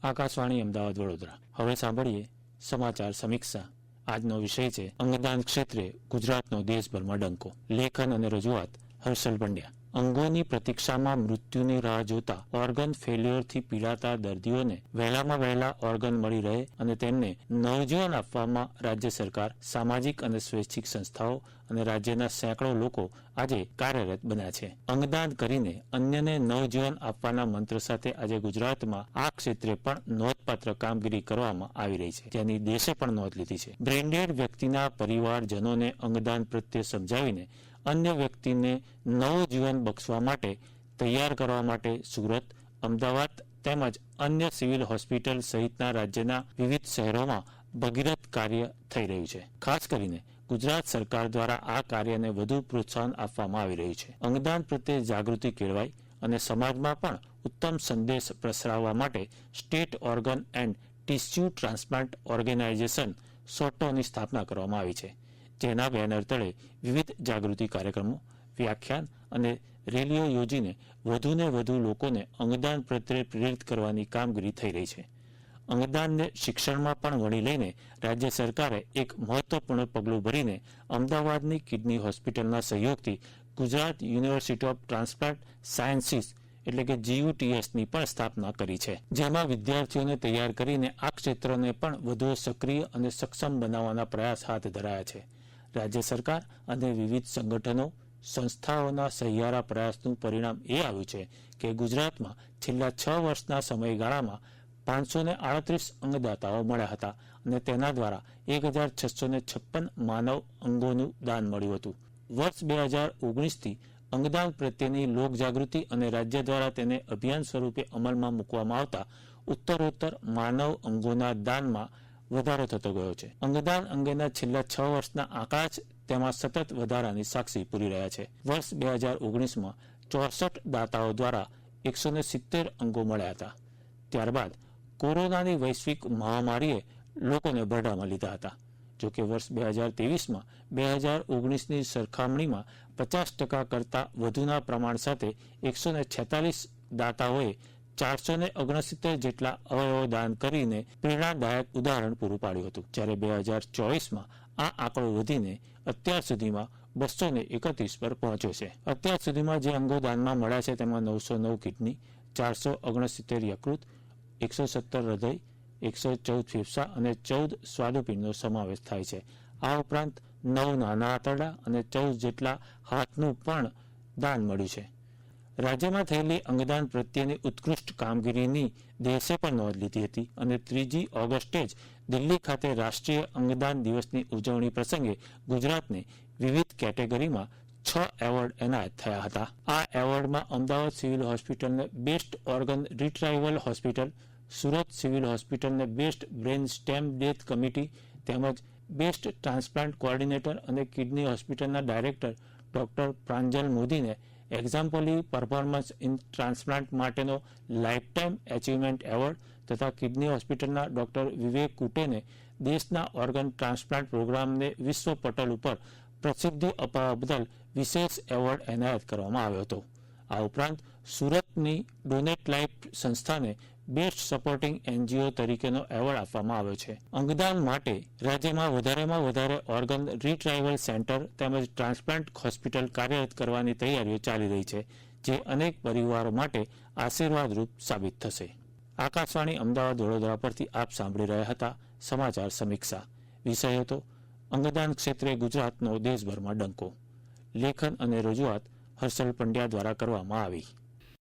આકાશવાણી અમદાવાદ વડોદરા. હવે સાંભળીએ સમાચાર સમીક્ષા. આજનો વિષય છે અંગદાન ક્ષેત્રે ગુજરાતનો દેશભરમાં ડંકો. લેખન અને રજૂઆત હર્ષલ પંડ્યા. અંગોની પ્રતીક્ષામાં મૃત્યુની રાહ જોતા ઓર્ગન ફેલ્યોરથી પીડાતા દર્દીઓને વહેલામાં વહેલા ઓર્ગન મળી રહે અને તેમને નવજીવન આપવામાં રાજ્ય સરકાર, સામાજિક અને સ્વૈચ્છિક સંસ્થાઓ અને રાજ્યના સેંકડો લોકો આજે કાર્યરત બન્યા છે. અંગદાન કરીને અન્યને નવજીવન આપવાના મંત્ર સાથે આજે ગુજરાતમાં આ ક્ષેત્રે પણ નોંધપાત્ર કામગીરી કરવામાં આવી રહી છે, જેની દેશે પણ નોંધ લીધી છે. બ્રેન્ડેડ વ્યક્તિના પરિવારજનોને અંગદાન પ્રત્યે સમજાવીને અન્ય વ્યક્તિને નવું જીવન બક્ષવા માટે તૈયાર કરવા માટે સુરત, અમદાવાદ તેમજ અન્ય સિવિલ હોસ્પિટલ સહિતના રાજ્યના વિવિધ શહેરોમાં ભગીરથ કાર્ય થઈ રહ્યું છે. ખાસ કરીને ગુજરાત સરકાર દ્વારા આ કાર્યને વધુ પ્રોત્સાહન આપવામાં આવી રહ્યું છે. અંગદાન પ્રત્યે જાગૃતિ કેળવાય અને સમાજમાં પણ ઉત્તમ સંદેશ પ્રસરાવવા માટે state organ and tissue transplant organisation સોટોની સ્થાપના કરવામાં આવી છે, જેના બેનર તળે વિવિધ જાગૃતિ કાર્યક્રમો, વ્યાખ્યાન અને રેલીઓ યોજીને વધુને વધુ લોકોને અંગદાન પ્રત્યે પ્રેરિત કરવાની કામગીરી થઈ રહી છે. અંગદાનને શિક્ષણમાં પણ વણી લઈને રાજ્ય સરકારે એક મહત્વપૂર્ણ પગલું ભરીને અમદાવાદની કિડની હોસ્પિટલના સહયોગથી Gujarat university of transplant sciences એટલે કે GUTSની પણ સ્થાપના કરી છે, જેમાં વિદ્યાર્થીઓને તૈયાર કરીને આ ક્ષેત્રને પણ વધુ સક્રિય અને સક્ષમ બનાવવાના પ્રયાસ હાથ ધરાયા છે. રાજ્ય સરકાર અને વિવિધ સંગઠનો, સંસ્થાઓના સહિયારા પ્રયાસનું પરિણામ એ આવ્યું છે કે ગુજરાતમાં છેલ્લા 6 વર્ષના સમયગાળામાં 538 અંગદાતાઓ મળ્યા હતા અને તેના દ્વારા 1656 માનવ અંગોનું દાન મળ્યું હતું. વર્ષ 2019થી અંગદાન પ્રત્યેની લોકજાગૃતિ અને રાજ્ય દ્વારા તેને અભિયાન સ્વરૂપે અમલમાં મૂકવામાં આવતા ઉત્તરોત્તર માનવ અંગોના દાનમાં વધારો થતો ગયો છે. અંગદાન અંગેના છેલ્લા 6 વર્ષના આંકડા જ તેમાં સતત વધારાની સાક્ષી પૂરી રહ્યા છે. વર્ષ 2019માં 64 દાતાઓ દ્વારા 170 અંગો મળ્યા હતા. ત્યારબાદ કોરોનાની વૈશ્વિક મહામારીએ લોકોને બરડામાં લીધા હતા. જોકે વર્ષ 2023માં 2019ની સરખામણીમાં 50% કરતાં વધુના પ્રમાણ સાથે 146 દાતાઓએ 469 જેટલા અવયવો દાન કરીને પ્રેરણાદાયક ઉદાહરણ પૂરું પાડ્યું હતું. જ્યારે 2024માં આ આંકડો વધીને અત્યાર સુધીમાં 231 પર પહોંચ્યો છે. અત્યાર સુધીમાં જે અંગો દાનમાં મળ્યા છે તેમાં 909 કિડની, 469 યકૃત, 117 હૃદય, 114 ફેફસા અને 14 સ્વાદુપિંડનો સમાવેશ થાય છે. આ ઉપરાંત 9 નાના આંતરડા અને 14 જેટલા હાથનું પણ દાન મળ્યું છે. રાજ્યમાં થયેલી અંગદાન પ્રત્યેની ઉત્કૃષ્ટ કામગીરીની દેશે પણ નોંધ લીધી હતી અને 3 ઓગસ્ટે જ દિલ્હી ખાતે રાષ્ટ્રીય અંગદાન દિવસની ઉજવણી પ્રસંગે ગુજરાતને વિવિધ કેટેગરીમાં 6 એવોર્ડ એનાયત થયા હતા. આ એવોર્ડમાં અમદાવાદ સિવિલ હોસ્પિટલને best organ retrieval hospital, Surat civil હોસ્પિટલને best brain stem death committee તેમજ બેસ્ટ ટ્રાન્સપ્લાન્ટ કોઓર્ડિનેટર અને કિડની હોસ્પિટલના ડાયરેક્ટર ડોક્ટર પ્રાંજલ મોદીને એક્ઝામ્પલી પરફોર્મન્સ ઇન ટ્રાન્સપ્લાન્ટ માટેનો લાઇફટાઇમ એચિવમેન્ટ એવોર્ડ તથા કિડની હોસ્પિટલના ડોક્ટર વિવેક કુટેને દેશના ઓર્ગન ટ્રાન્સપ્લાન્ટ પ્રોગ્રામને વિશ્વ પટલ ઉપર પ્રસિદ્ધિ અપાવવા બદલ વિશેષ એવોર્ડ એનાયત કરવામાં આવ્યો હતો. આ ઉપરાંત સુરતની ડોનેટ લાઇફ સંસ્થાને બેસ્ટ સપોર્ટિંગ NGO તરીકેનો એવોર્ડ આપવામાં આવ્યો છે. અંગદાન માટે રાજ્યમાં વધારેમાં વધારે ઓર્ગન રીટ્રાઇવલ સેન્ટર તેમજ ટ્રાન્સપ્લાન્ટ હોસ્પિટલ કાર્યરત કરવાની તૈયારીઓ ચાલી રહી છે, જે અનેક પરિવારો માટે આશીર્વાદરૂપ સાબિત થશે. આકાશવાણી અમદાવાદ વડોદરા પરથી આપ સાંભળી રહ્યા હતા સમાચાર સમીક્ષા. વિષય હતો અંગદાન ક્ષેત્રે ગુજરાતનો દેશભરમાં ડંકો. લેખન અને રજૂઆત હર્ષલ પંડ્યા દ્વારા કરવામાં આવી.